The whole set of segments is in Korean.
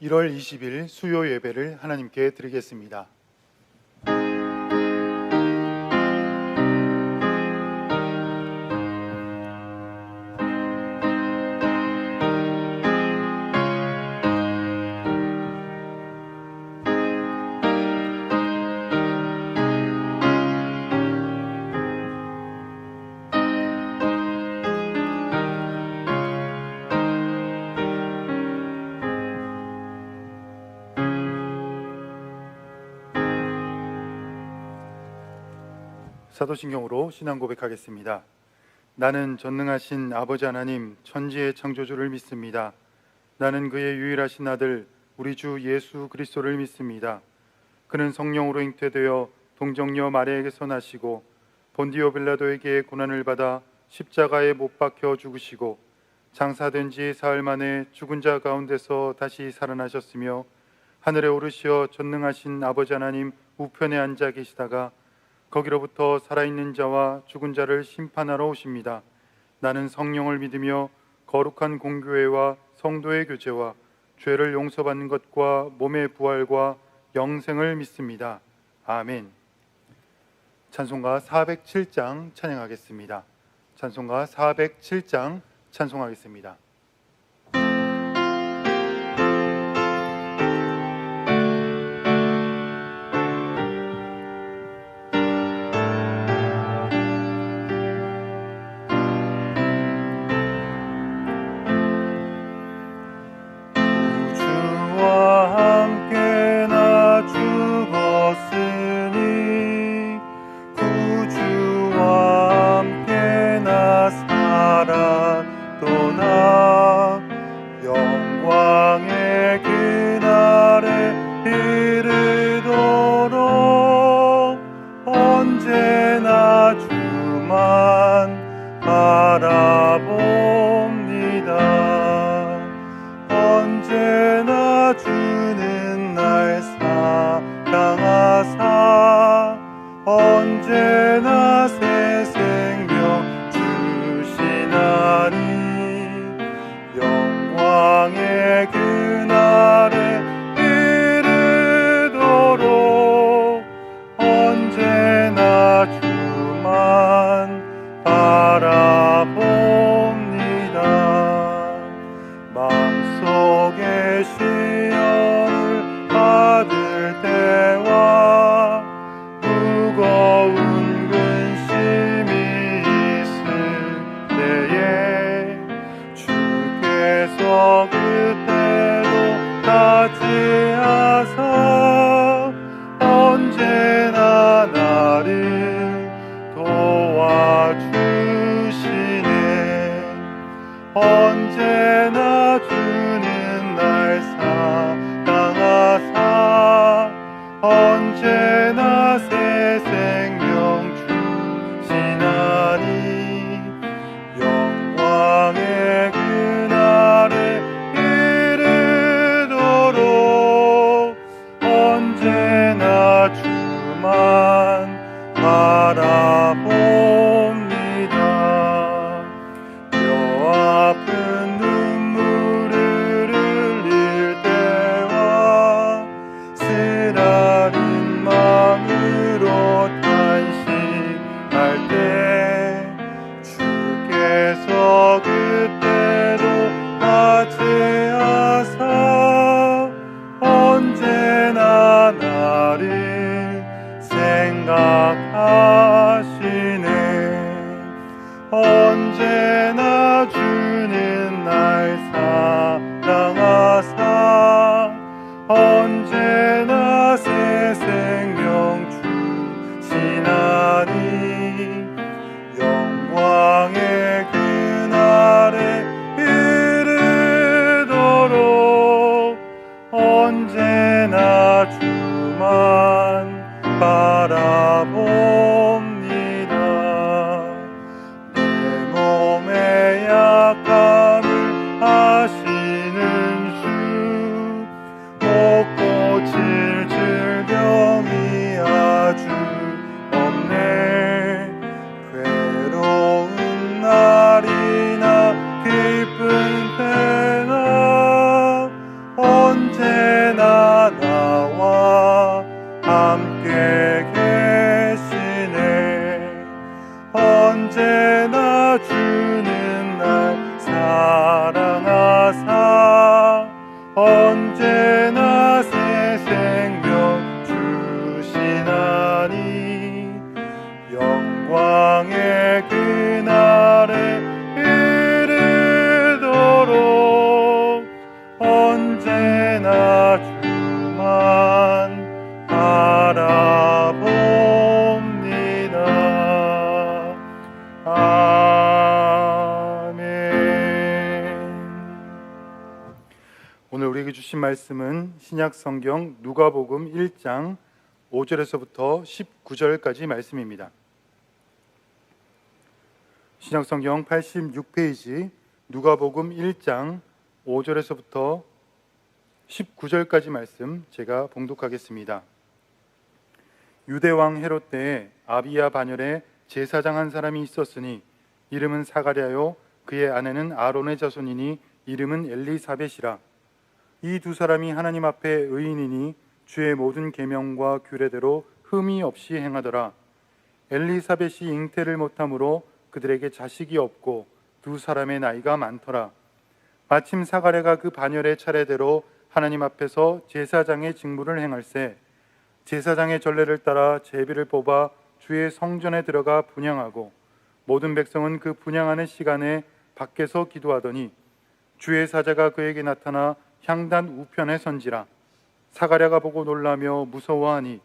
1월 20일 수요 예배를 하나님께 드리겠습니다. 사도신경으로 신앙 고백하겠습니다. 나는 전능하신 아버지 하나님 천지의 창조주를 믿습니다. 나는 그의 유일하신 아들 우리 주 예수 그리스도를 믿습니다. 그는 성령으로 잉태되어 동정녀 마리아에게서 나시고 본디오 빌라도에게 고난을 받아 십자가에 못 박혀 죽으시고 장사된 지 사흘 만에 죽은 자 가운데서 다시 살아나셨으며 하늘에 오르시어 전능하신 아버지 하나님 우편에 앉아 계시다가 거기로부터 살아있는 자와 죽은 자를 심판하러 오십니다. 나는 성령을 믿으며 거룩한 공교회와 성도의 교제와 죄를 용서받는 것과 몸의 부활과 영생을 믿습니다. 아멘. 찬송가 407장 찬양하겠습니다. 찬송가 407장 찬송하겠습니다. 언제나 새 생명 주시나니 영광의 그날에 이르도록 언제나 주만 바라봅니다. 마음속에 시련을 받을 때와 무거운 근심이 있을 때에 주께서 그때도 맞이하사 언제나 나를 도와주시네. 언제나 주는 날 사랑하사 언제나 새 생명 주시나니 영광의 그날에 이르도록 언제나 주만 바라봅니다. 뼈 아픈 눈물을 흘릴 때와 쓰라린 마음으로 탄식할 때 주께서 그때도 맞이하사 언제나 나를 생각하시네. 언제나 주는 날 사랑하사 언제나 새 생명 주시나니 영광의 그날에 이르도록 언제나 주만 바라봅니다. 언제나 나와 함께 계시네. 언제나 주는 날 사랑하사 언제나 새 생명 주시나니 영광의 그날에 이르도록 언제나 주만 바라봅니다. 아멘. 오늘 우리에게 주신 말씀은 신약 성경 누가복음 1장 5절에서부터 19절까지 말씀입니다. 신약 성경 86페이지 누가복음 1장 5절에서부터 19절까지 말씀 제가 봉독하겠습니다. 유대왕 헤롯 때에 아비야 반열에 제사장 한 사람이 있었으니 이름은 사가랴요 그의 아내는 아론의 자손이니 이름은 엘리사벳이라. 이 두 사람이 하나님 앞에 의인이니 주의 모든 계명과 규례대로 흠이 없이 행하더라. 엘리사벳이 잉태를 못함으로 그들에게 자식이 없고 두 사람의 나이가 많더라. 마침 사가랴가 그 반열의 차례대로 하나님 앞에서 제사장의 직무를 행할세 제사장의 전례를 따라 제비를 뽑아 주의 성전에 들어가 분향하고 모든 백성은 그 분향하는 시간에 밖에서 기도하더니 주의 사자가 그에게 나타나 향단 우편에 선지라. 사가랴가 보고 놀라며 무서워하니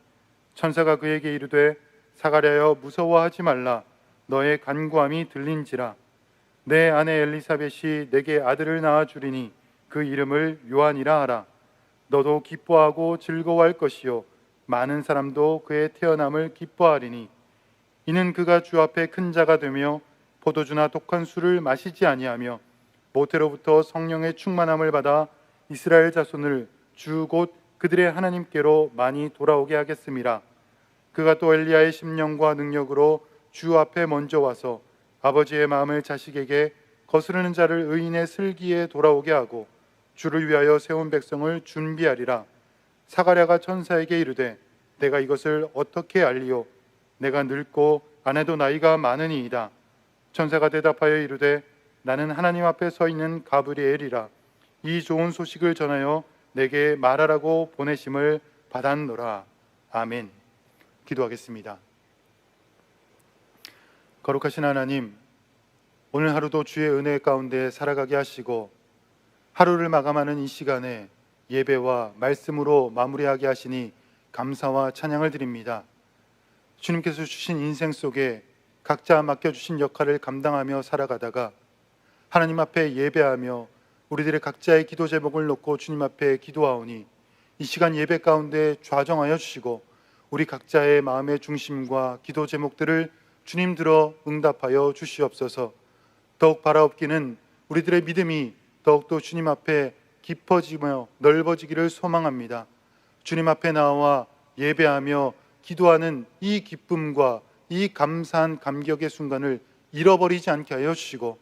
천사가 그에게 이르되 사가랴여 무서워하지 말라. 너의 간구함이 들린지라. 내 아내 엘리사벳이 내게 아들을 낳아 주리니 그 이름을 요한이라 하라. 너도 기뻐하고 즐거워할 것이요 많은 사람도 그의 태어남을 기뻐하리니 이는 그가 주 앞에 큰 자가 되며 포도주나 독한 술을 마시지 아니하며 모태로부터 성령의 충만함을 받아 이스라엘 자손을 주 곧 그들의 하나님께로 많이 돌아오게 하겠음이라. 그가 또 엘리야의 심령과 능력으로 주 앞에 먼저 와서 아버지의 마음을 자식에게 거스르는 자를 의인의 슬기에 돌아오게 하고 주를 위하여 세운 백성을 준비하리라. 사가랴가 천사에게 이르되 내가 이것을 어떻게 알리오? 내가 늙고 아내도 나이가 많으니이다. 천사가 대답하여 이르되 나는 하나님 앞에 서 있는 가브리엘이라. 이 좋은 소식을 전하여 내게 말하라고 보내심을 받았노라. 아멘. 기도하겠습니다. 거룩하신 하나님, 오늘 하루도 주의 은혜 가운데 살아가게 하시고 하루를 마감하는 이 시간에 예배와 말씀으로 마무리하게 하시니 감사와 찬양을 드립니다. 주님께서 주신 인생 속에 각자 맡겨주신 역할을 감당하며 살아가다가 하나님 앞에 예배하며 우리들의 각자의 기도 제목을 놓고 주님 앞에 기도하오니 이 시간 예배 가운데 좌정하여 주시고 우리 각자의 마음의 중심과 기도 제목들을 주님 들어 응답하여 주시옵소서. 더욱 바라옵기는 우리들의 믿음이 더욱더 주님 앞에 깊어지며 넓어지기를 소망합니다. 주님 앞에 나와 예배하며 기도하는 이 기쁨과 이 감사한 감격의 순간을 잃어버리지 않게 하여 주시고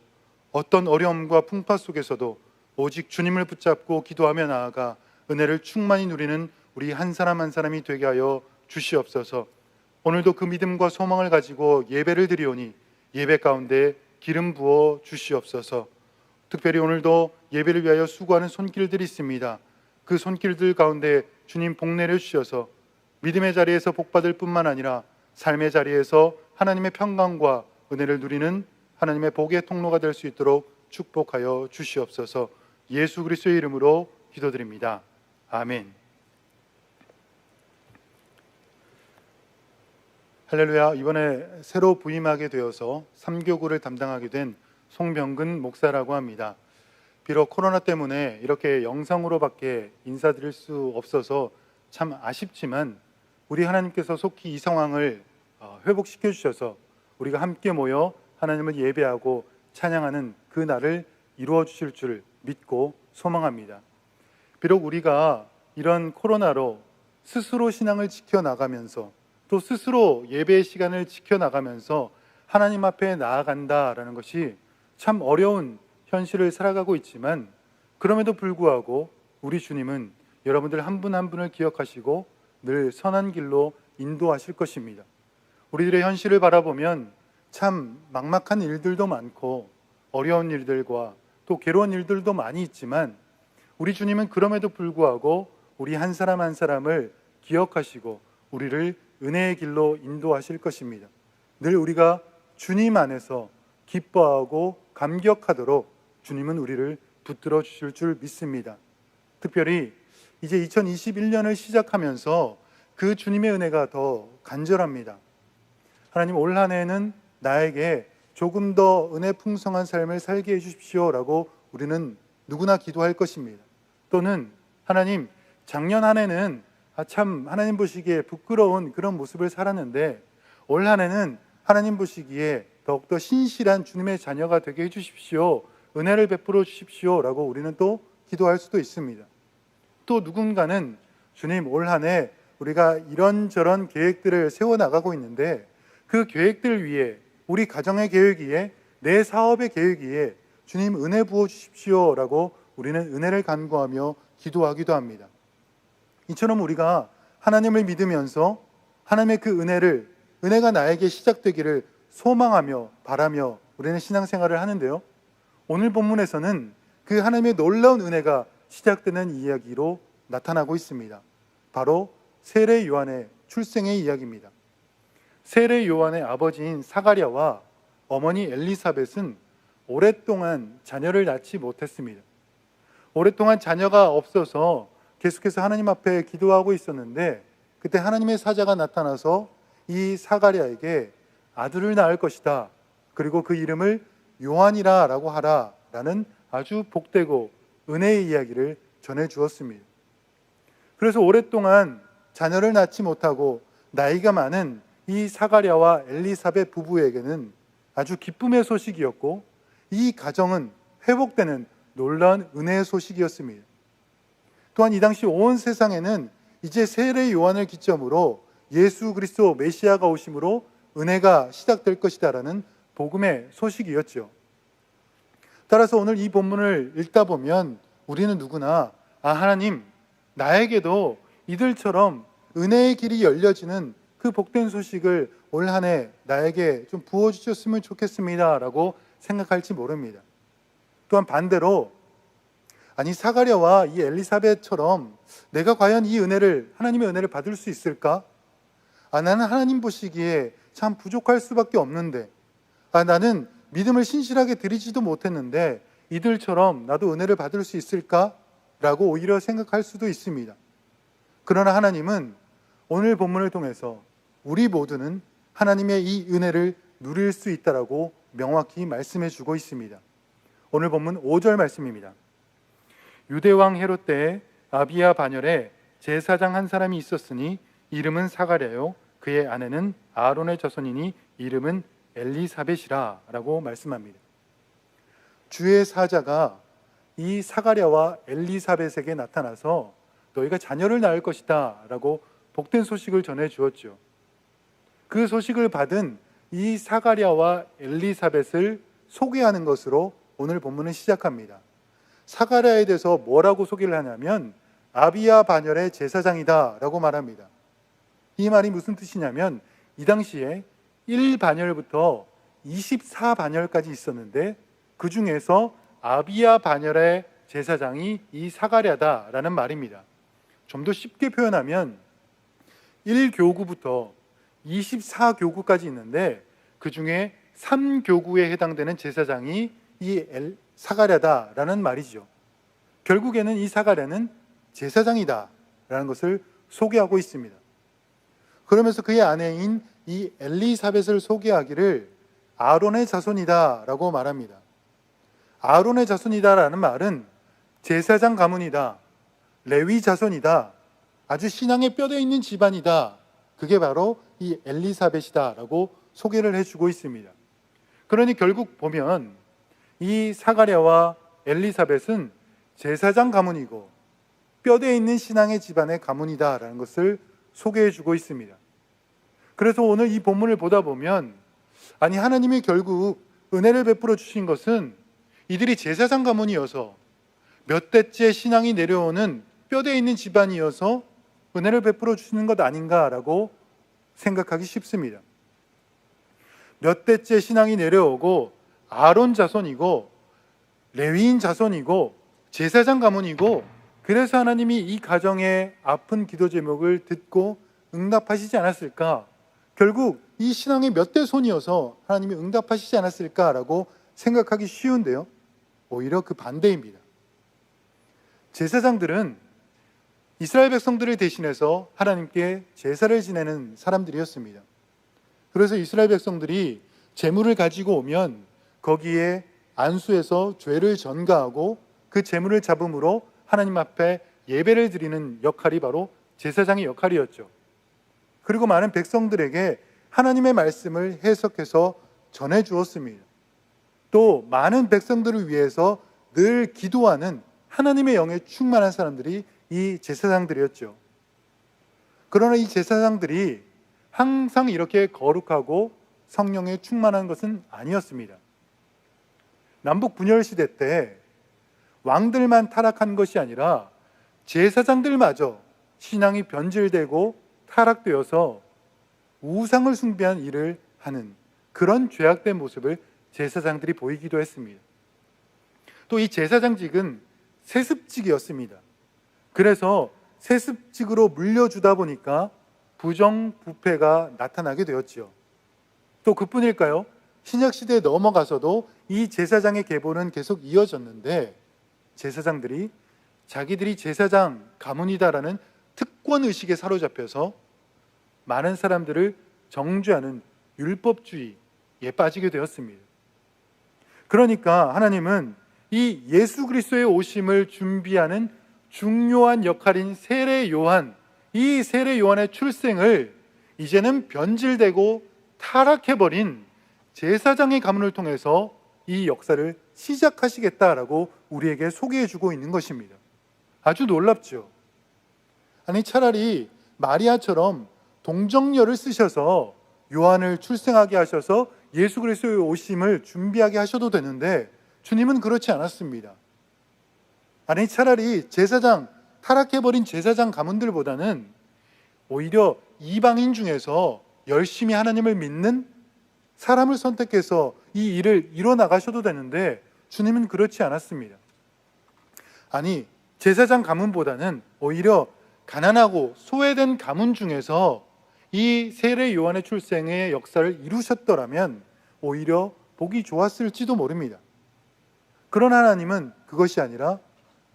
어떤 어려움과 풍파 속에서도 오직 주님을 붙잡고 기도하며 나아가 은혜를 충만히 누리는 우리 한 사람 한 사람이 되게 하여 주시옵소서. 오늘도 그 믿음과 소망을 가지고 예배를 드리오니 예배 가운데 기름 부어 주시옵소서. 특별히 오늘도 예배를 위하여 수고하는 손길들이 있습니다. 그 손길들 가운데 주님 복 내려 주셔서 믿음의 자리에서 복받을 뿐만 아니라 삶의 자리에서 하나님의 평강과 은혜를 누리는 하나님의 복의 통로가 될 수 있도록 축복하여 주시옵소서. 예수 그리스도의 이름으로 기도드립니다. 아멘. 할렐루야. 이번에 새로 부임하게 되어서 3교구를 담당하게 된 송병근 목사라고 합니다. 비록 코로나 때문에 이렇게 영상으로밖에 인사드릴 수 없어서 참 아쉽지만 우리 하나님께서 속히 이 상황을 회복시켜 주셔서 우리가 함께 모여 하나님을 예배하고 찬양하는 그 날을 이루어 주실 줄 믿고 소망합니다. 비록 우리가 이런 코로나로 스스로 신앙을 지켜나가면서 또 스스로 예배의 시간을 지켜나가면서 하나님 앞에 나아간다라는 것이 참 어려운 현실을 살아가고 있지만 그럼에도 불구하고 우리 주님은 여러분들 한 분 한 분을 기억하시고 늘 선한 길로 인도하실 것입니다. 우리들의 현실을 바라보면 참 막막한 일들도 많고 어려운 일들과 또 괴로운 일들도 많이 있지만 우리 주님은 그럼에도 불구하고 우리 한 사람 한 사람을 기억하시고 우리를 은혜의 길로 인도하실 것입니다. 늘 우리가 주님 안에서 기뻐하고 감격하도록 주님은 우리를 붙들어 주실 줄 믿습니다. 특별히 이제 2021년을 시작하면서 그 주님의 은혜가 더 간절합니다. 하나님, 올 한 해는 나에게 조금 더 은혜 풍성한 삶을 살게 해주십시오라고 우리는 누구나 기도할 것입니다. 또는 하나님, 작년 한 해는 참 하나님 보시기에 부끄러운 그런 모습을 살았는데 올 한 해는 하나님 보시기에 더욱더 신실한 주님의 자녀가 되게 해주십시오, 은혜를 베풀어 주십시오라고 우리는 또 기도할 수도 있습니다. 또 누군가는 주님, 올 한 해 우리가 이런저런 계획들을 세워나가고 있는데 그 계획들 위에, 우리 가정의 계획 위에, 내 사업의 계획 위에 주님 은혜 부어 주십시오라고 우리는 은혜를 간구하며 기도하기도 합니다. 이처럼 우리가 하나님을 믿으면서 하나님의 그 은혜가 나에게 시작되기를 소망하며 바라며 우리는 신앙생활을 하는데요, 오늘 본문에서는 그 하나님의 놀라운 은혜가 시작되는 이야기로 나타나고 있습니다. 바로 세례 요한의 출생의 이야기입니다. 세례 요한의 아버지인 사가랴와 어머니 엘리사벳은 오랫동안 자녀를 낳지 못했습니다. 오랫동안 자녀가 없어서 계속해서 하나님 앞에 기도하고 있었는데 그때 하나님의 사자가 나타나서 이 사가랴에게 아들을 낳을 것이다, 그리고 그 이름을 요한이라 라고 하라 라는 아주 복되고 은혜의 이야기를 전해 주었습니다. 그래서 오랫동안 자녀를 낳지 못하고 나이가 많은 이 사가랴와 엘리사벳 부부에게는 아주 기쁨의 소식이었고 이 가정은 회복되는 놀라운 은혜의 소식이었습니다. 또한 이 당시 온 세상에는 이제 세례 요한을 기점으로 예수 그리스도 메시아가 오심으로 은혜가 시작될 것이다라는 복음의 소식이었죠. 따라서 오늘 이 본문을 읽다 보면 우리는 누구나 하나님, 나에게도 이들처럼 은혜의 길이 열려지는 그 복된 소식을 올 한 해 나에게 좀 부어주셨으면 좋겠습니다 라고 생각할지 모릅니다. 또한 반대로 사가랴와 이 엘리사벳처럼 내가 과연 이 은혜를, 하나님의 은혜를 받을 수 있을까? 나는 하나님 보시기에 참 부족할 수밖에 없는데, 나는 믿음을 신실하게 드리지도 못했는데 이들처럼 나도 은혜를 받을 수 있을까? 라고 오히려 생각할 수도 있습니다. 그러나 하나님은 오늘 본문을 통해서 우리 모두는 하나님의 이 은혜를 누릴 수 있다라고 명확히 말씀해 주고 있습니다. 오늘 본문 5절 말씀입니다. 유대왕 헤롯 때에 아비야 반열에 제사장 한 사람이 있었으니 이름은 사가랴요, 그의 아내는 아론의 자손이니 이름은 엘리사벳이라 라고 말씀합니다. 주의 사자가 이 사가랴와 엘리사벳에게 나타나서 너희가 자녀를 낳을 것이다 라고 복된 소식을 전해 주었죠. 그 소식을 받은 이 사가랴와 엘리사벳을 소개하는 것으로 오늘 본문은 시작합니다. 사가랴에 대해서 뭐라고 소개를 하냐면 아비야 반열의 제사장이다 라고 말합니다. 이 말이 무슨 뜻이냐면 이 당시에 1반열부터 24반열까지 있었는데 그 중에서 아비야 반열의 제사장이 이 사가랴다라는 말입니다. 좀 더 쉽게 표현하면 1교구부터 24교구까지 있는데 그 중에 3교구에 해당되는 제사장이 이 사가랴다라는 말이죠. 결국에는 이 사가랴는 제사장이다라는 것을 소개하고 있습니다. 그러면서 그의 아내인 이 엘리사벳을 소개하기를 아론의 자손이다라고 말합니다. 아론의 자손이다라는 말은 제사장 가문이다, 레위 자손이다, 아주 신앙의 뼈대 있는 집안이다, 그게 바로 이 엘리사벳이다라고 소개를 해주고 있습니다. 그러니 결국 보면 이 사가랴와 엘리사벳은 제사장 가문이고 뼈대 있는 신앙의 집안의 가문이다라는 것을 소개해주고 있습니다. 그래서 오늘 이 본문을 보다 보면 하나님이 결국 은혜를 베풀어 주신 것은 이들이 제사장 가문이어서 몇 대째 신앙이 내려오는 뼈대 있는 집안이어서 은혜를 베풀어 주시는 것 아닌가라고 생각하기 쉽습니다. 몇 대째 신앙이 내려오고 아론 자손이고 레위인 자손이고 제사장 가문이고, 그래서 하나님이 이 가정의 아픈 기도 제목을 듣고 응답하시지 않았을까? 결국 이 신앙의 몇 대 손이어서 하나님이 응답하시지 않았을까라고 생각하기 쉬운데요, 오히려 그 반대입니다. 제사장들은 이스라엘 백성들을 대신해서 하나님께 제사를 지내는 사람들이었습니다. 그래서 이스라엘 백성들이 제물을 가지고 오면 거기에 안수해서 죄를 전가하고 그 제물을 잡음으로 하나님 앞에 예배를 드리는 역할이 바로 제사장의 역할이었죠. 그리고 많은 백성들에게 하나님의 말씀을 해석해서 전해 주었습니다. 또 많은 백성들을 위해서 늘 기도하는 하나님의 영에 충만한 사람들이 이 제사장들이었죠. 그러나 이 제사장들이 항상 이렇게 거룩하고 성령에 충만한 것은 아니었습니다. 남북 분열 시대 때 왕들만 타락한 것이 아니라 제사장들마저 신앙이 변질되고 타락되어서 우상을 숭배한 일을 하는 그런 죄악된 모습을 제사장들이 보이기도 했습니다. 또 이 제사장직은 세습직이었습니다. 그래서 세습직으로 물려주다 보니까 부정부패가 나타나게 되었지요. 또 그뿐일까요? 신약시대에 넘어가서도 이 제사장의 계보는 계속 이어졌는데, 제사장들이 자기들이 제사장 가문이다라는 특권의식에 사로잡혀서 많은 사람들을 정죄하는 율법주의에 빠지게 되었습니다. 그러니까 하나님은 이 예수 그리스도의 오심을 준비하는 중요한 역할인 세례 요한, 이 세례 요한의 출생을 이제는 변질되고 타락해버린 제사장의 가문을 통해서 이 역사를 시작하시겠다라고 우리에게 소개해주고 있는 것입니다. 아주 놀랍죠. 아니, 차라리 마리아처럼 동정녀를 쓰셔서 요한을 출생하게 하셔서 예수 그리스도의 오심을 준비하게 하셔도 되는데, 주님은 그렇지 않았습니다. 아니, 차라리 제사장, 타락해버린 제사장 가문들보다는 오히려 이방인 중에서 열심히 하나님을 믿는 사람을 선택해서 이 일을 이뤄나가셔도 되는데, 주님은 그렇지 않았습니다. 아니, 제사장 가문보다는 오히려 가난하고 소외된 가문 중에서 이 세례 요한의 출생의 역사를 이루셨더라면 오히려 보기 좋았을지도 모릅니다. 그러나 하나님은 그것이 아니라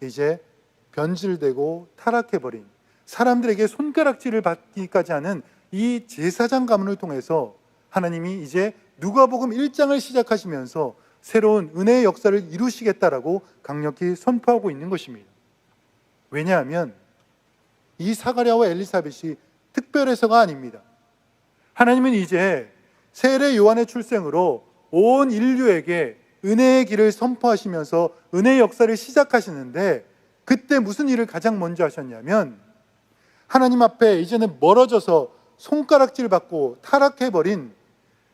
이제 변질되고 타락해버린, 사람들에게 손가락질을 받기까지 하는 이 제사장 가문을 통해서 하나님이 이제 누가복음 1장을 시작하시면서 새로운 은혜의 역사를 이루시겠다라고 강력히 선포하고 있는 것입니다. 왜냐하면 이 사가랴와 엘리사벳이 특별해서가 아닙니다. 하나님은 이제 세례 요한의 출생으로 온 인류에게 은혜의 길을 선포하시면서 은혜의 역사를 시작하시는데, 그때 무슨 일을 가장 먼저 하셨냐면, 하나님 앞에 이제는 멀어져서 손가락질 받고 타락해버린,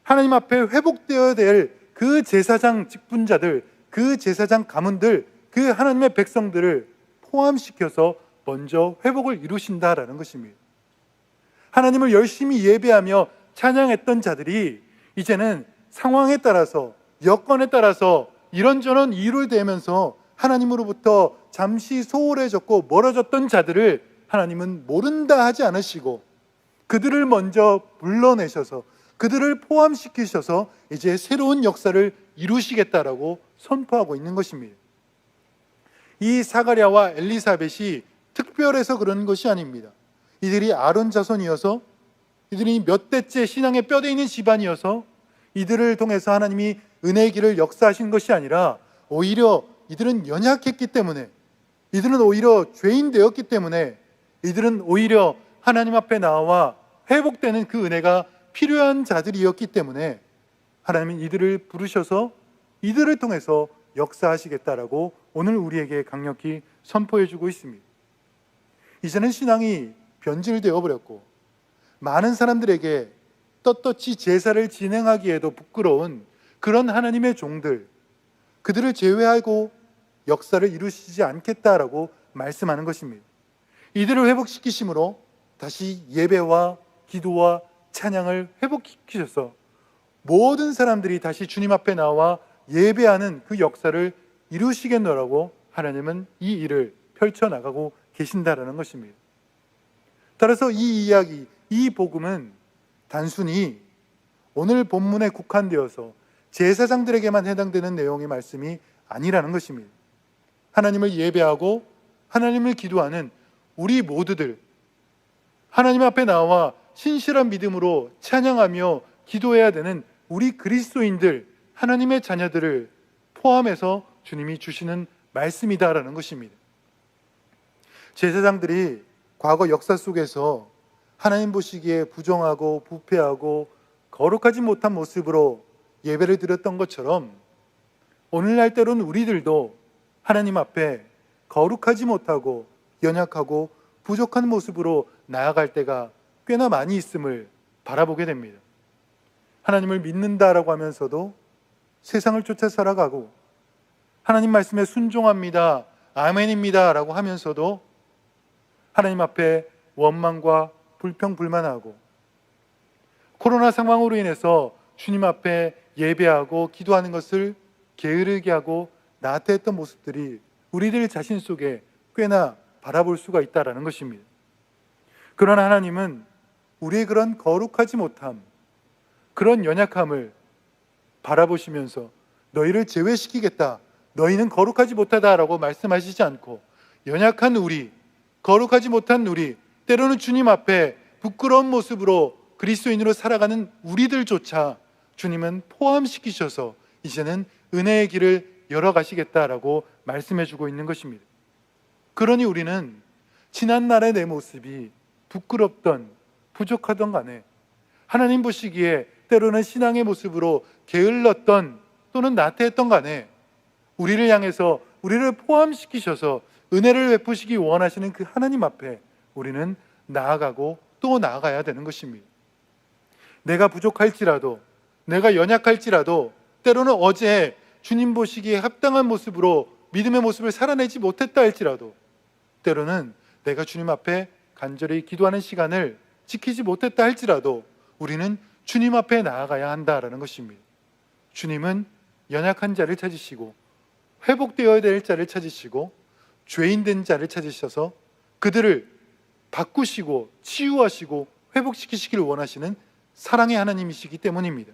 하나님 앞에 회복되어야 될 그 제사장 직분자들, 그 제사장 가문들, 그 하나님의 백성들을 포함시켜서 먼저 회복을 이루신다라는 것입니다. 하나님을 열심히 예배하며 찬양했던 자들이 이제는 상황에 따라서, 여건에 따라서 이런저런 이유를 대면서 하나님으로부터 잠시 소홀해졌고 멀어졌던 자들을 하나님은 모른다 하지 않으시고, 그들을 먼저 불러내셔서 그들을 포함시키셔서 이제 새로운 역사를 이루시겠다라고 선포하고 있는 것입니다. 이 사가랴와 엘리사벳이 특별해서 그런 것이 아닙니다. 이들이 아론 자손이어서, 이들이 몇 대째 신앙의 뼈대 있는 집안이어서 이들을 통해서 하나님이 은혜의 길을 역사하신 것이 아니라, 오히려 이들은 연약했기 때문에, 이들은 오히려 죄인 되었기 때문에, 이들은 오히려 하나님 앞에 나와 회복되는 그 은혜가 필요한 자들이었기 때문에 하나님은 이들을 부르셔서 이들을 통해서 역사하시겠다라고 오늘 우리에게 강력히 선포해주고 있습니다. 이제는 신앙이 변질되어 버렸고, 많은 사람들에게 떳떳이 제사를 진행하기에도 부끄러운 그런 하나님의 종들, 그들을 제외하고 역사를 이루시지 않겠다라고 말씀하는 것입니다. 이들을 회복시키심으로 다시 예배와 기도와 찬양을 회복시키셔서 모든 사람들이 다시 주님 앞에 나와 예배하는 그 역사를 이루시겠노라고 하나님은 이 일을 펼쳐나가고 계신다라는 것입니다. 따라서 이 이야기, 이 복음은 단순히 오늘 본문에 국한되어서 제사장들에게만 해당되는 내용의 말씀이 아니라는 것입니다. 하나님을 예배하고 하나님을 기도하는 우리 모두들, 하나님 앞에 나와 신실한 믿음으로 찬양하며 기도해야 되는 우리 그리스도인들, 하나님의 자녀들을 포함해서 주님이 주시는 말씀이다라는 것입니다. 제사장들이 과거 역사 속에서 하나님 보시기에 부정하고 부패하고 거룩하지 못한 모습으로 예배를 드렸던 것처럼 오늘날 때로는 우리들도 하나님 앞에 거룩하지 못하고 연약하고 부족한 모습으로 나아갈 때가 꽤나 많이 있음을 바라보게 됩니다. 하나님을 믿는다라고 하면서도 세상을 쫓아 살아가고 하나님 말씀에 순종합니다, 아멘입니다 라고 하면서도 하나님 앞에 원망과 불평, 불만하고 코로나 상황으로 인해서 주님 앞에 예배하고 기도하는 것을 게으르게 하고 나태했던 모습들이 우리들 자신 속에 꽤나 바라볼 수가 있다는 것입니다. 그러나 하나님은 우리의 그런 거룩하지 못함, 그런 연약함을 바라보시면서 너희를 제외시키겠다, 너희는 거룩하지 못하다라고 말씀하시지 않고 연약한 우리, 거룩하지 못한 우리, 때로는 주님 앞에 부끄러운 모습으로 그리스도인으로 살아가는 우리들조차 주님은 포함시키셔서 이제는 은혜의 길을 열어가시겠다라고 말씀해주고 있는 것입니다. 그러니 우리는 지난날의 내 모습이 부끄럽던 부족하던 간에 하나님 보시기에 때로는 신앙의 모습으로 게을렀던 또는 나태했던 간에 우리를 향해서 우리를 포함시키셔서 은혜를 베푸시기 원하시는 그 하나님 앞에 우리는 나아가고 또 나아가야 되는 것입니다. 내가 부족할지라도, 내가 연약할지라도, 때로는 어제 주님 보시기에 합당한 모습으로 믿음의 모습을 살아내지 못했다 할지라도, 때로는 내가 주님 앞에 간절히 기도하는 시간을 지키지 못했다 할지라도 우리는 주님 앞에 나아가야 한다라는 것입니다. 주님은 연약한 자를 찾으시고 회복되어야 될 자를 찾으시고 죄인된 자를 찾으셔서 그들을 바꾸시고 치유하시고 회복시키시기를 원하시는 사랑의 하나님이시기 때문입니다.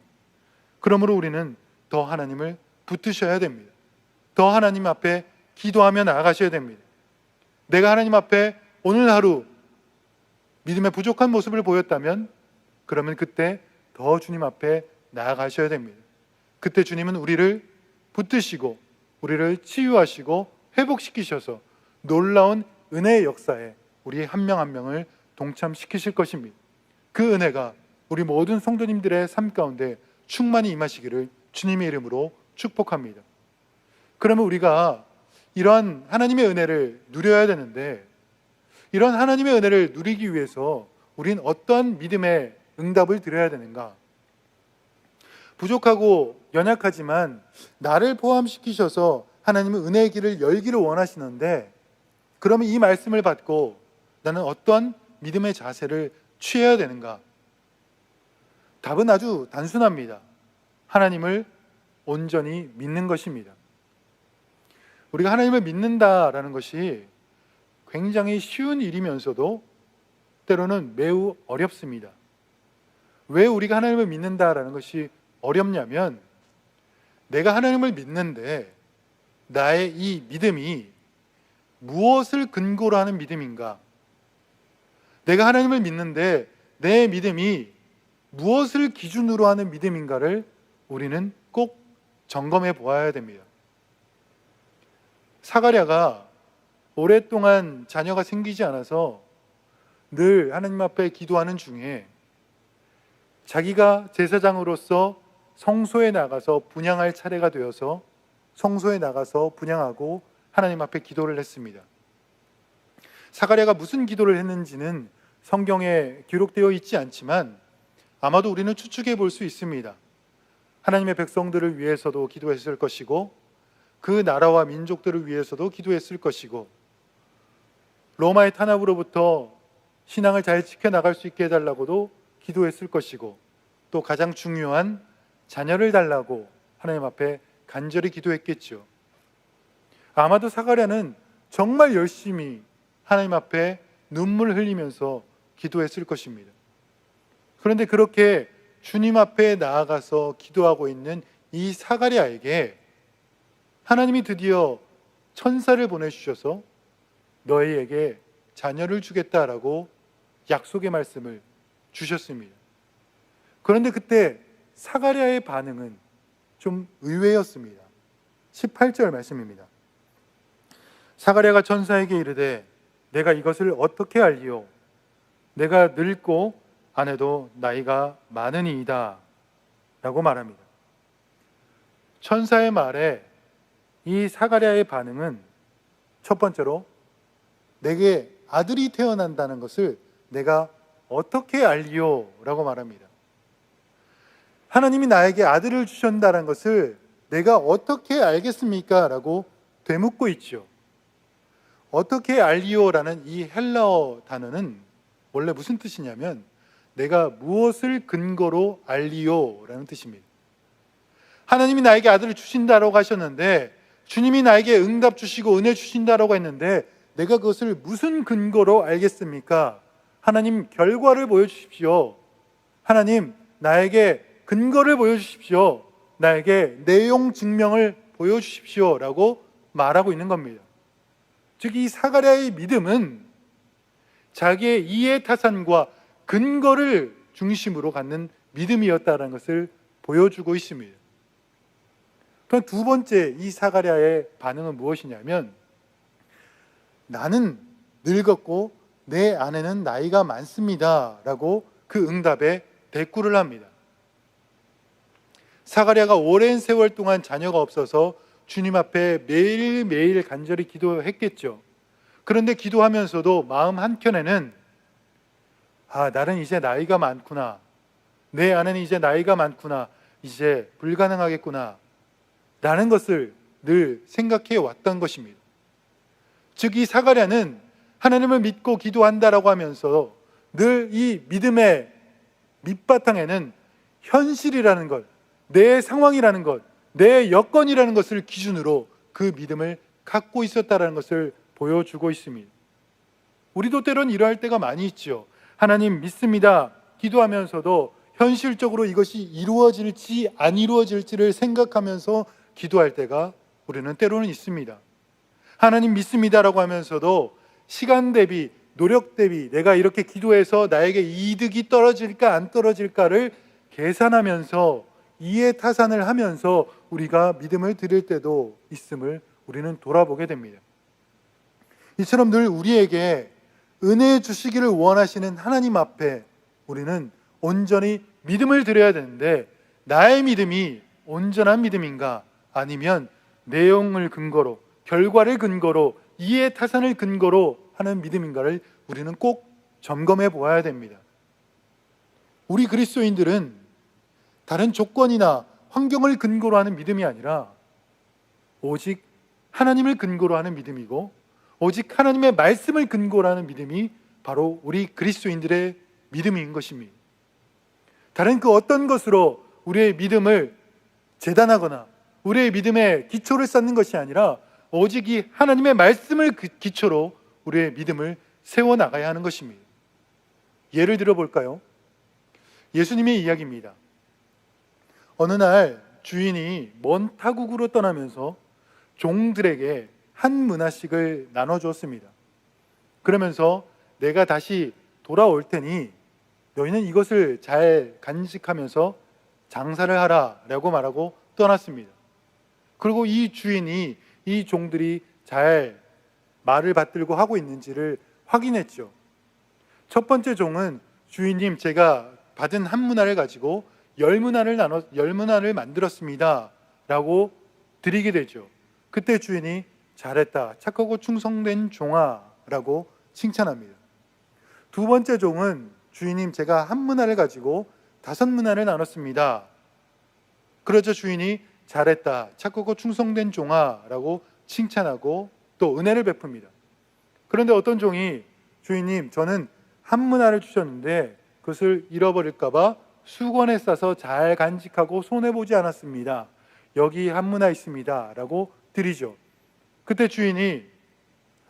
그러므로 우리는 더 하나님을 붙드셔야 됩니다. 더 하나님 앞에 기도하며 나아가셔야 됩니다. 내가 하나님 앞에 오늘 하루 믿음의 부족한 모습을 보였다면 그러면 그때 더 주님 앞에 나아가셔야 됩니다. 그때 주님은 우리를 붙드시고 우리를 치유하시고 회복시키셔서 놀라운 은혜의 역사에 우리 한 명 한 명을 동참시키실 것입니다. 그 은혜가 우리 모든 성도님들의 삶 가운데 충만히 임하시기를 주님의 이름으로 축복합니다. 그러면 우리가 이러한 하나님의 은혜를 누려야 되는데, 이런 하나님의 은혜를 누리기 위해서 우린 어떠한 믿음의 응답을 드려야 되는가? 부족하고 연약하지만 나를 포함시키셔서 하나님은 은혜의 길을 열기를 원하시는데, 그러면 이 말씀을 받고 나는 어떠한 믿음의 자세를 취해야 되는가? 답은 아주 단순합니다. 하나님을 온전히 믿는 것입니다. 우리가 하나님을 믿는다라는 것이 굉장히 쉬운 일이면서도 때로는 매우 어렵습니다. 왜 우리가 하나님을 믿는다라는 것이 어렵냐면, 내가 하나님을 믿는데 나의 이 믿음이 무엇을 근거로 하는 믿음인가? 내가 하나님을 믿는데 내 믿음이 무엇을 기준으로 하는 믿음인가를 우리는 꼭 점검해 보아야 됩니다. 사가랴가 오랫동안 자녀가 생기지 않아서 늘 하나님 앞에 기도하는 중에 자기가 제사장으로서 성소에 나가서 분향할 차례가 되어서 성소에 나가서 분향하고 하나님 앞에 기도를 했습니다. 사가랴가 무슨 기도를 했는지는 성경에 기록되어 있지 않지만 아마도 우리는 추측해 볼 수 있습니다. 하나님의 백성들을 위해서도 기도했을 것이고 그 나라와 민족들을 위해서도 기도했을 것이고 로마의 탄압으로부터 신앙을 잘 지켜나갈 수 있게 해달라고도 기도했을 것이고, 또 가장 중요한 자녀를 달라고 하나님 앞에 간절히 기도했겠죠. 아마도 사가랴는 정말 열심히 하나님 앞에 눈물 흘리면서 기도했을 것입니다. 그런데 그렇게 주님 앞에 나아가서 기도하고 있는 이 사가랴에게 하나님이 드디어 천사를 보내주셔서 너희에게 자녀를 주겠다라고 약속의 말씀을 주셨습니다. 그런데 그때 사가랴의 반응은 좀 의외였습니다. 18절 말씀입니다. 사가랴가 천사에게 이르되 내가 이것을 어떻게 알리오? 내가 늙고 아내도 나이가 많으니이다 라고 말합니다. 천사의 말에 이 사가랴의 반응은 첫 번째로 내게 아들이 태어난다는 것을 내가 어떻게 알리오? 라고 말합니다. 하나님이 나에게 아들을 주신다는 것을 내가 어떻게 알겠습니까? 라고 되묻고 있죠. 어떻게 알리오라는 이 헬라어 단어는 원래 무슨 뜻이냐면 내가 무엇을 근거로 알리오라는 뜻입니다. 하나님이 나에게 아들을 주신다라고 하셨는데, 주님이 나에게 응답 주시고 은혜 주신다라고 했는데 내가 그것을 무슨 근거로 알겠습니까? 하나님 결과를 보여주십시오. 하나님 나에게 근거를 보여주십시오. 나에게 내용 증명을 보여주십시오 라고 말하고 있는 겁니다. 즉 이 사가랴의 믿음은 자기의 이해타산과 근거를 중심으로 갖는 믿음이었다는 것을 보여주고 있습니다. 그럼 두 번째 이 사가랴의 반응은 무엇이냐면 나는 늙었고 내 아내는 나이가 많습니다 라고 그 응답에 대꾸를 합니다. 사가랴가 오랜 세월 동안 자녀가 없어서 주님 앞에 매일매일 간절히 기도했겠죠. 그런데 기도하면서도 마음 한켠에는 나는 이제 나이가 많구나, 내 아내는 이제 나이가 많구나, 이제 불가능하겠구나 라는 것을 늘 생각해 왔던 것입니다. 즉 이 사가랴는 하나님을 믿고 기도한다라고 하면서 늘 이 믿음의 밑바탕에는 현실이라는 것, 내 상황이라는 것, 내 여건이라는 것을 기준으로 그 믿음을 갖고 있었다는 것을 보여주고 있습니다. 우리도 때론 이러할 때가 많이 있죠. 하나님 믿습니다 기도하면서도 현실적으로 이것이 이루어질지 안 이루어질지를 생각하면서 기도할 때가 우리는 때로는 있습니다. 하나님 믿습니다라고 하면서도 시간 대비, 노력 대비 내가 이렇게 기도해서 나에게 이득이 떨어질까 안 떨어질까를 계산하면서 이해타산을 하면서 우리가 믿음을 드릴 때도 있음을 우리는 돌아보게 됩니다. 이처럼 늘 우리에게 은혜 주시기를 원하시는 하나님 앞에 우리는 온전히 믿음을 드려야 되는데, 나의 믿음이 온전한 믿음인가, 아니면 내용을 근거로, 결과를 근거로, 이해타산을 근거로 하는 믿음인가를 우리는 꼭 점검해 보아야 됩니다. 우리 그리스도인들은 다른 조건이나 환경을 근거로 하는 믿음이 아니라 오직 하나님을 근거로 하는 믿음이고, 오직 하나님의 말씀을 근거로 하는 믿음이 바로 우리 그리스도인들의 믿음인 것입니다. 다른 그 어떤 것으로 우리의 믿음을 재단하거나 우리의 믿음의 기초를 쌓는 것이 아니라 오직 이 하나님의 말씀을 기초로 우리의 믿음을 세워나가야 하는 것입니다. 예를 들어 볼까요? 예수님의 이야기입니다. 어느 날 주인이 먼 타국으로 떠나면서 종들에게 한 문화씩을 나눠주었습니다. 그러면서 내가 다시 돌아올 테니 너희는 이것을 잘 간직하면서 장사를 하라 라고 말하고 떠났습니다. 그리고 이 주인이 이 종들이 잘 말을 받들고 하고 있는지를 확인했죠. 첫 번째 종은 주인님, 제가 받은 한 문화를 가지고 10문화를 만들었습니다 라고 드리게 되죠. 그때 주인이 잘했다, 착하고 충성된 종아 라고 칭찬합니다. 두 번째 종은 주인님, 제가 한 문화를 가지고 5문화를 나눴습니다. 그러자 주인이 잘했다, 착하고 충성된 종아 라고 칭찬하고 또 은혜를 베풉니다. 그런데 어떤 종이 주인님, 저는 한문화를 주셨는데 그것을 잃어버릴까봐 수건에 싸서 잘 간직하고 손해보지 않았습니다. 여기 한문화 있습니다 라고 드리죠. 그때 주인이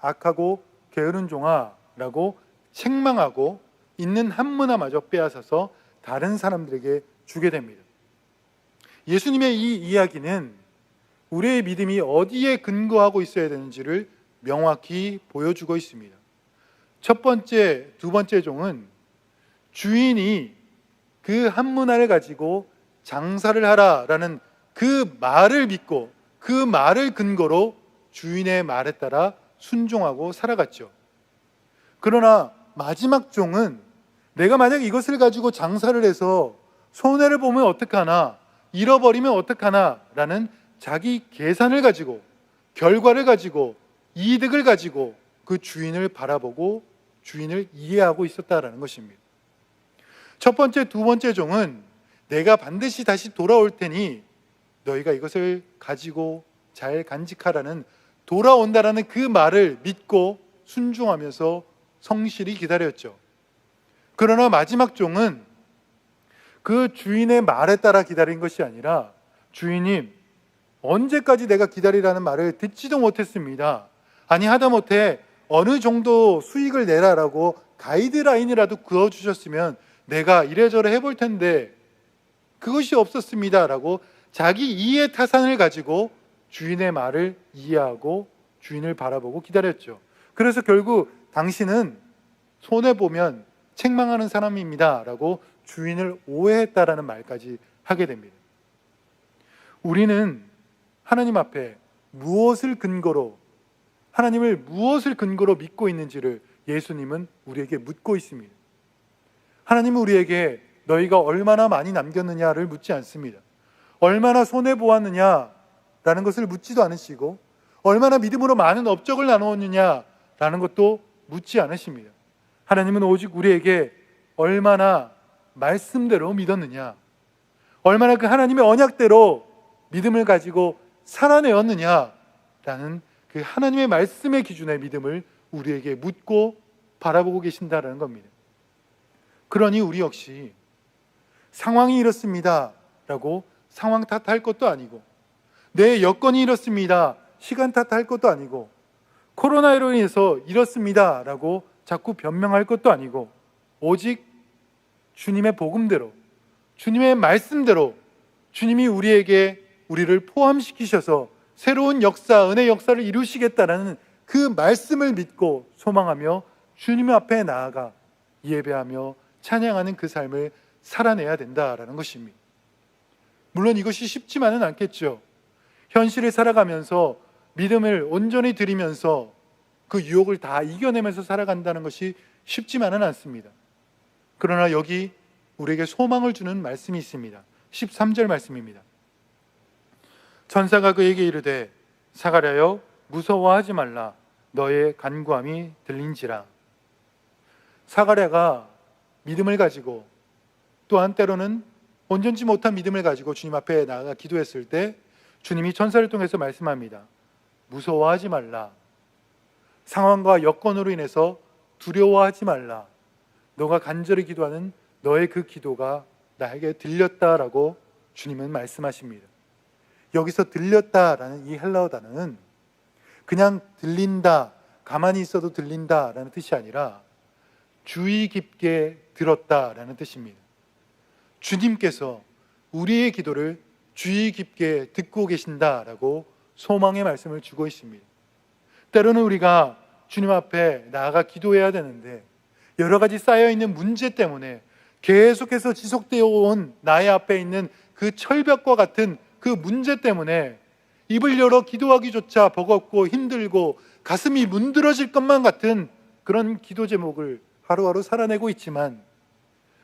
악하고 게으른 종아 라고 책망하고 있는 한문화마저 빼앗아서 다른 사람들에게 주게 됩니다. 예수님의 이 이야기는 우리의 믿음이 어디에 근거하고 있어야 되는지를 명확히 보여주고 있습니다. 첫 번째, 두 번째 종은 주인이 그 한문화를 가지고 장사를 하라라는 그 말을 믿고 그 말을 근거로 주인의 말에 따라 순종하고 살아갔죠. 그러나 마지막 종은 내가 만약 이것을 가지고 장사를 해서 손해를 보면 어떡하나, 잃어버리면 어떡하나 라는 자기 계산을 가지고, 결과를 가지고, 이득을 가지고 그 주인을 바라보고 주인을 이해하고 있었다라는 것입니다. 첫 번째, 두 번째 종은 내가 반드시 다시 돌아올 테니 너희가 이것을 가지고 잘 간직하라는, 돌아온다라는 그 말을 믿고 순종하면서 성실히 기다렸죠. 그러나 마지막 종은 그 주인의 말에 따라 기다린 것이 아니라, 주인님, 언제까지 내가 기다리라는 말을 듣지도 못했습니다. 아니 하다못해 어느 정도 수익을 내라라고 가이드라인이라도 그어주셨으면 내가 이래저래 해볼 텐데 그것이 없었습니다 라고 자기 이해 타산을 가지고 주인의 말을 이해하고 주인을 바라보고 기다렸죠. 그래서 결국 당신은 손해보면 책망하는 사람입니다 라고 주인을 오해했다라는 말까지 하게 됩니다. 우리는 하나님 앞에 무엇을 근거로, 하나님을 무엇을 근거로 믿고 있는지를 예수님은 우리에게 묻고 있습니다. 하나님은 우리에게 너희가 얼마나 많이 남겼느냐를 묻지 않습니다. 얼마나 손해보았느냐라는 것을 묻지도 않으시고, 얼마나 믿음으로 많은 업적을 나누었느냐라는 것도 묻지 않으십니다. 하나님은 오직 우리에게 얼마나 말씀대로 믿었느냐, 얼마나 그 하나님의 언약대로 믿음을 가지고 살아내었느냐라는 그 하나님의 말씀의 기준의 믿음을 우리에게 묻고 바라보고 계신다는 겁니다. 그러니 우리 역시 상황이 이렇습니다 라고 상황 탓할 것도 아니고, 내 여건이 이렇습니다, 시간 탓할 것도 아니고, 코로나로 인해서 이렇습니다 라고 자꾸 변명할 것도 아니고, 오직 주님의 복음대로, 주님의 말씀대로 주님이 우리를 포함시키셔서 새로운 역사, 은혜 역사를 이루시겠다라는 그 말씀을 믿고 소망하며 주님 앞에 나아가 예배하며 찬양하는 그 삶을 살아내야 된다라는 것입니다. 물론 이것이 쉽지만은 않겠죠. 현실을 살아가면서 믿음을 온전히 드리면서 그 유혹을 다 이겨내면서 살아간다는 것이 쉽지만은 않습니다. 그러나 여기 우리에게 소망을 주는 말씀이 있습니다. 13절 말씀입니다. 천사가 그에게 이르되 사가랴여 무서워하지 말라, 너의 간구함이 들린지라. 사가랴가 믿음을 가지고, 또한 때로는 온전치 못한 믿음을 가지고 주님 앞에 나아가 기도했을 때 주님이 천사를 통해서 말씀합니다. 무서워하지 말라. 상황과 여건으로 인해서 두려워하지 말라. 너가 간절히 기도하는 너의 그 기도가 나에게 들렸다라고 주님은 말씀하십니다. 여기서 들렸다라는 이 헬라어 단어는 그냥 들린다, 가만히 있어도 들린다라는 뜻이 아니라 주의 깊게 들었다라는 뜻입니다. 주님께서 우리의 기도를 주의 깊게 듣고 계신다라고 소망의 말씀을 주고 있습니다. 때로는 우리가 주님 앞에 나아가 기도해야 되는데 여러 가지 쌓여있는 문제 때문에 계속해서 지속되어 온 나의 앞에 있는 그 철벽과 같은 그 문제 때문에 입을 열어 기도하기조차 버겁고 힘들고 가슴이 문드러질 것만 같은 그런 기도 제목을 하루하루 살아내고 있지만,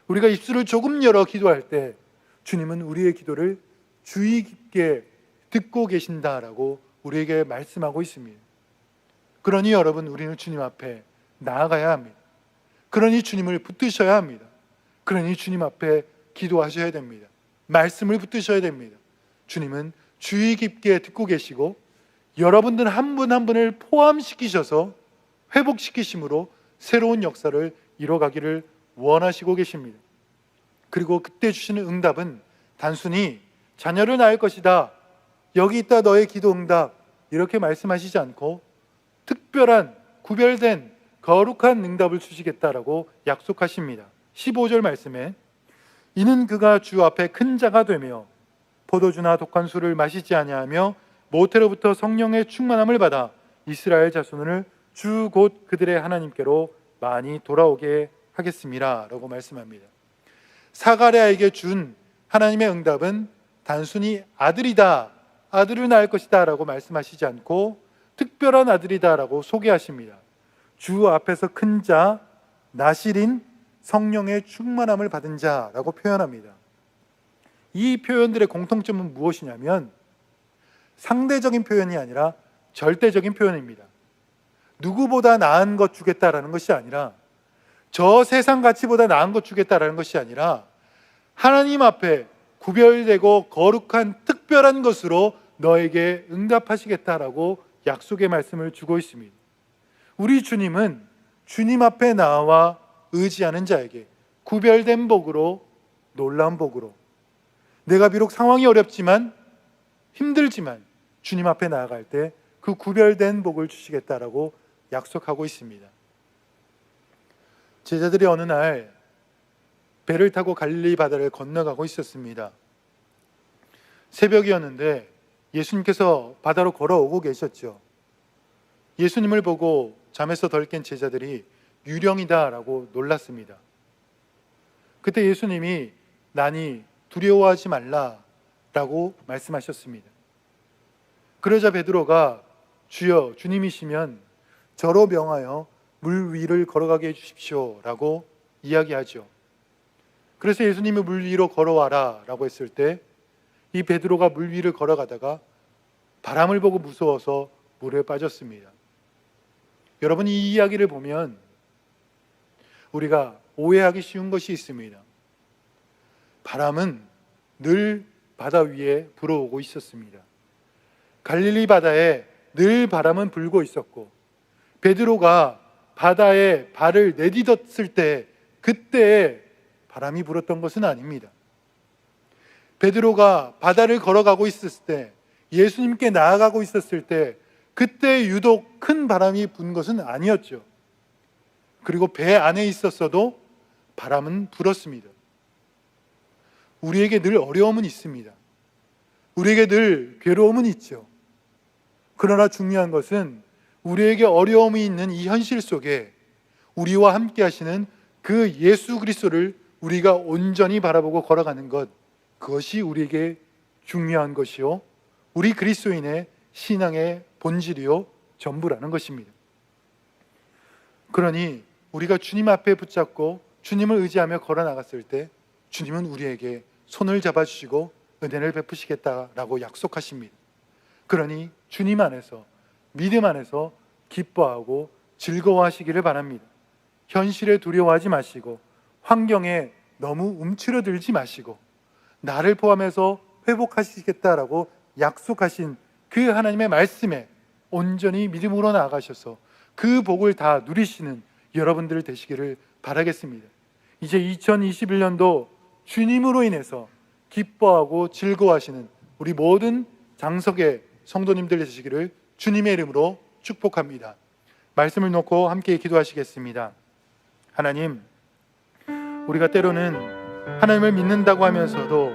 우리가 입술을 조금 열어 기도할 때 주님은 우리의 기도를 주의 깊게 듣고 계신다라고 우리에게 말씀하고 있습니다. 그러니 여러분, 우리는 주님 앞에 나아가야 합니다. 그러니 주님을 붙드셔야 합니다. 그러니 주님 앞에 기도하셔야 됩니다. 말씀을 붙드셔야 됩니다. 주님은 주의 깊게 듣고 계시고 여러분들 한 분 한 분을 포함시키셔서 회복시키심으로 새로운 역사를 이뤄가기를 원하시고 계십니다. 그리고 그때 주시는 응답은 단순히 자녀를 낳을 것이다, 여기 있다 너의 기도 응답, 이렇게 말씀하시지 않고 특별한 구별된 거룩한 응답을 주시겠다라고 약속하십니다. 15절 말씀에 이는 그가 주 앞에 큰 자가 되며 포도주나 독한 술을 마시지 아니하며 모태로부터 성령의 충만함을 받아 이스라엘 자손을 주 곧 그들의 하나님께로 많이 돌아오게 하겠습니다 라고 말씀합니다. 사가랴에게 준 하나님의 응답은 단순히 아들이다, 아들을 낳을 것이다 라고 말씀하시지 않고 특별한 아들이다 라고 소개하십니다. 주 앞에서 큰 자, 나실인 성령의 충만함을 받은 자라고 표현합니다. 이 표현들의 공통점은 무엇이냐면 상대적인 표현이 아니라 절대적인 표현입니다. 누구보다 나은 것 주겠다라는 것이 아니라, 저 세상 가치보다 나은 것 주겠다라는 것이 아니라 하나님 앞에 구별되고 거룩한 특별한 것으로 너에게 응답하시겠다라고 약속의 말씀을 주고 있습니다. 우리 주님은 주님 앞에 나와 의지하는 자에게 구별된 복으로, 놀라운 복으로, 내가 비록 상황이 어렵지만 힘들지만 주님 앞에 나아갈 때 그 구별된 복을 주시겠다라고 약속하고 있습니다. 제자들이 어느 날 배를 타고 갈릴리 바다를 건너가고 있었습니다. 새벽이었는데 예수님께서 바다로 걸어오고 계셨죠. 예수님을 보고 잠에서 덜 깬 제자들이 유령이다라고 놀랐습니다. 그때 예수님이 나니 두려워하지 말라라고 말씀하셨습니다. 그러자 베드로가 주여, 주님이시면 저로 명하여 물 위를 걸어가게 해주십시오 라고 이야기하죠. 그래서 예수님이 물 위로 걸어와라 라고 했을 때 이 베드로가 물 위를 걸어가다가 바람을 보고 무서워서 물에 빠졌습니다. 여러분, 이 이야기를 보면 우리가 오해하기 쉬운 것이 있습니다. 바람은 늘 바다 위에 불어오고 있었습니다. 갈릴리 바다에 늘 바람은 불고 있었고, 베드로가 바다에 발을 내딛었을 때 그때 바람이 불었던 것은 아닙니다. 베드로가 바다를 걸어가고 있었을 때, 예수님께 나아가고 있었을 때 그때 유독 큰 바람이 분 것은 아니었죠. 그리고 배 안에 있었어도 바람은 불었습니다. 우리에게 늘 어려움은 있습니다. 우리에게 늘 괴로움은 있죠. 그러나 중요한 것은 우리에게 어려움이 있는 이 현실 속에 우리와 함께 하시는 그 예수 그리스도를 우리가 온전히 바라보고 걸어가는 것, 그것이 우리에게 중요한 것이요, 우리 그리스도인의 신앙의 본질이요 전부라는 것입니다. 그러니 우리가 주님 앞에 붙잡고 주님을 의지하며 걸어 나갔을 때 주님은 우리에게 손을 잡아주시고 은혜를 베푸시겠다라고 약속하십니다. 그러니 주님 안에서, 믿음 안에서 기뻐하고 즐거워하시기를 바랍니다. 현실에 두려워하지 마시고 환경에 너무 움츠러들지 마시고 나를 포함해서 회복하시겠다라고 약속하신 그 하나님의 말씀에 온전히 믿음으로 나아가셔서 그 복을 다 누리시는 여러분들 되시기를 바라겠습니다. 이제 2021년도 주님으로 인해서 기뻐하고 즐거워하시는 우리 모든 장석의 성도님들 되시기를 주님의 이름으로 축복합니다. 말씀을 놓고 함께 기도하시겠습니다. 하나님, 우리가 때로는 하나님을 믿는다고 하면서도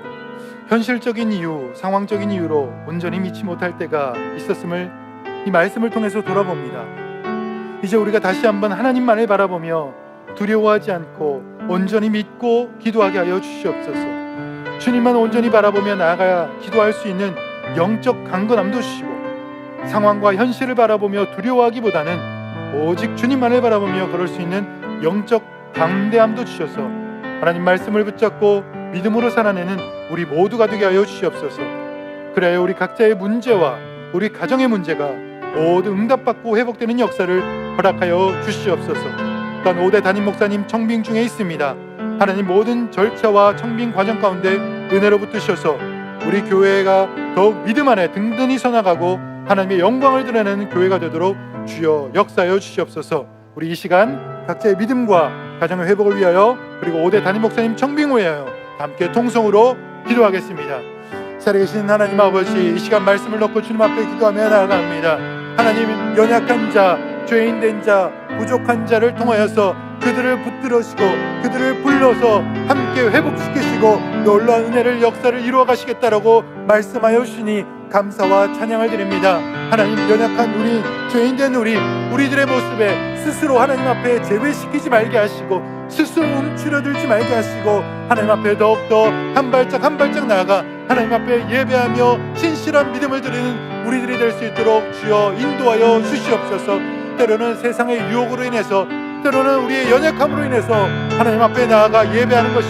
현실적인 이유, 상황적인 이유로 온전히 믿지 못할 때가 있었음을 이 말씀을 통해서 돌아봅니다. 이제 우리가 다시 한번 하나님만을 바라보며 두려워하지 않고 온전히 믿고 기도하게 하여 주시옵소서. 주님만 온전히 바라보며 나아가 기도할 수 있는 영적 강건함도 주시고, 상황과 현실을 바라보며 두려워하기보다는 오직 주님만을 바라보며 걸을 수 있는 영적 담대함도 주셔서 하나님 말씀을 붙잡고 믿음으로 살아내는 우리 모두가 되게 하여 주시옵소서. 그래야 우리 각자의 문제와 우리 가정의 문제가 모두 응답받고 회복되는 역사를 허락하여 주시옵소서. 또한 5대 담임 목사님 청빙 중에 있습니다. 하나님, 모든 절차와 청빙 과정 가운데 은혜로 붙드셔서 우리 교회가 더욱 믿음 안에 든든히 서나가고 하나님의 영광을 드러내는 교회가 되도록 주여 역사하여 주시옵소서. 우리 이 시간 각자의 믿음과 가정의 회복을 위하여, 그리고 5대 담임 목사님 청빙을 위하여 함께 통성으로 기도하겠습니다. 살아계신 하나님 아버지, 이 시간 말씀을 놓고 주님 앞에 기도하며 나아갑니다. 하나님, 연약한 자, 죄인된 자, 부족한 자를 통하여서 그들을 붙들으시고 그들을 불러서 함께 회복시키시고 놀라운 은혜를, 역사를 이루어 가시겠다라고 말씀하여 주시니 감사와 찬양을 드립니다. 하나님, 연약한 우리, 죄인된 우리들의 모습에 스스로 하나님 앞에 제외시키지 말게 하시고 스스로 움츠러들지 말게 하시고 하나님 앞에 더욱더 한 발짝 한 발짝 나아가 하나님 앞에 예배하며 신실한 믿음을 드리는 우리들이 될 수 있도록 주여 인도하여 주시옵소서. 때로는 세상의 유혹으로 인해서, 때로는 우리의 연약함으로 인해서 하나님 앞에 나아가 예배하는 것이,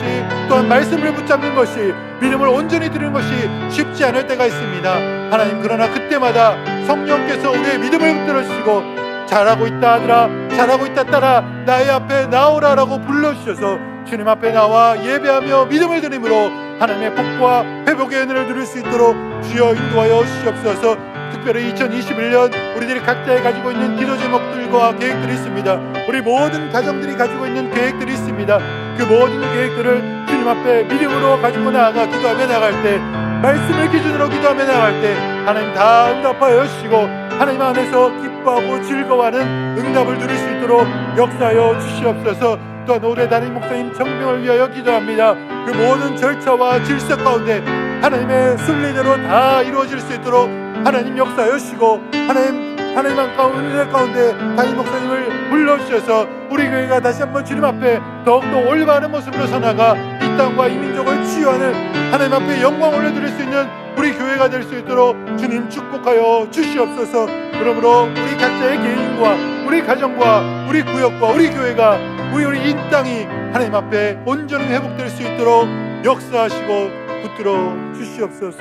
또한 말씀을 붙잡는 것이, 믿음을 온전히 드리는 것이 쉽지 않을 때가 있습니다. 하나님, 그러나 그때마다 성령께서 우리의 믿음을 붙들어주시고 잘하고 있다 아들아, 잘하고 있다 딸아, 나의 앞에 나오라라고 불러주셔서 주님 앞에 나와 예배하며 믿음을 드림으로 하나님의 복과 회복의 은혜를 누릴 수 있도록 주여 인도하여 주시옵소서. 특별히 2021년 우리들이 각자 가지고 있는 기도 제목들과 계획들이 있습니다. 우리 모든 가정들이 가지고 있는 계획들이 있습니다. 그 모든 계획들을 주님 앞에 믿음으로 가지고 나아가 기도하며 나갈 때, 말씀을 기준으로 기도하며 나갈 때 하나님 다 응답하여 주시고 하나님 안에서 기뻐하고 즐거워하는 응답을 누릴 수 있도록 역사하여 주시옵소서. 또한 5대 담임 목사님 청빙을 위하여 기도합니다. 그 모든 절차와 질서 가운데 하나님의 순리대로 다 이루어질 수 있도록 하나님 역사하여 주시고, 하나님 은혜 가운데 담임 목사님을 불러주셔서 우리 교회가 다시 한번 주님 앞에 더욱더 올바른 모습으로 서나가 이 땅과 이 민족을 치유하는 하나님 앞에 영광 올려드릴 수 있는 우리 교회가 될 수 있도록 주님 축복하여 주시옵소서. 그러므로 우리 각자의 개인과 우리 가정과 우리 구역과 우리 교회가, 우리 이 땅이 하나님 앞에 온전히 회복될 수 있도록 역사하시고 붙들어 주시옵소서.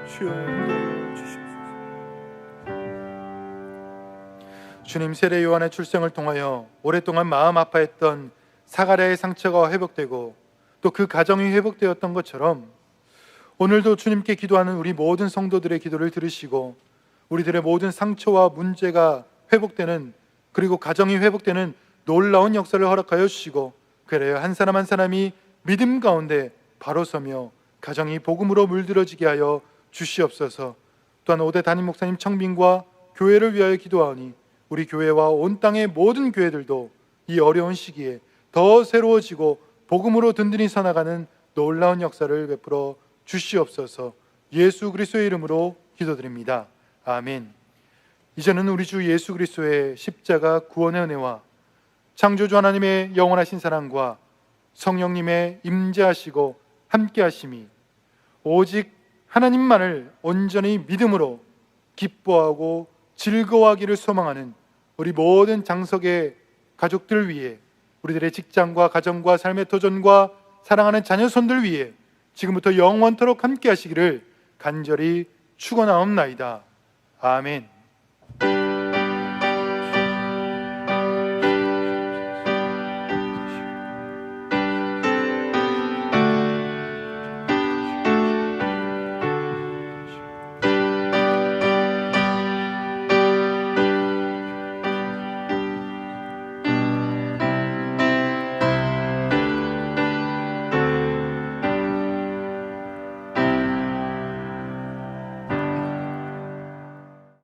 주여 주시옵소서. 주님, 세례 요한의 출생을 통하여 오랫동안 마음 아파했던 사가랴의 상처가 회복되고 또 그 가정이 회복되었던 것처럼 오늘도 주님께 기도하는 우리 모든 성도들의 기도를 들으시고 우리들의 모든 상처와 문제가 회복되는, 그리고 가정이 회복되는 놀라운 역사를 허락하여 주시고, 그래야 한 사람 한 사람이 믿음 가운데 바로 서며 가정이 복음으로 물들어지게 하여 주시옵소서. 또한 5대 담임 목사님 청빙과 교회를 위하여 기도하오니 우리 교회와 온 땅의 모든 교회들도 이 어려운 시기에 더 새로워지고 복음으로 든든히 서나가는 놀라운 역사를 베풀어 주시옵소서. 예수 그리스도의 이름으로 기도드립니다. 아멘. 이제는 우리 주 예수 그리스도의 십자가 구원의 은혜와 창조주 하나님의 영원하신 사랑과 성령님의 임재하시고 함께하심이 오직 하나님만을 온전히 믿음으로 기뻐하고 즐거워하기를 소망하는 우리 모든 장석의 가족들 위해, 우리들의 직장과 가정과 삶의 도전과 사랑하는 자녀손들 위해 지금부터 영원토록 함께 하시기를 간절히 축원하옵나이다. 아멘.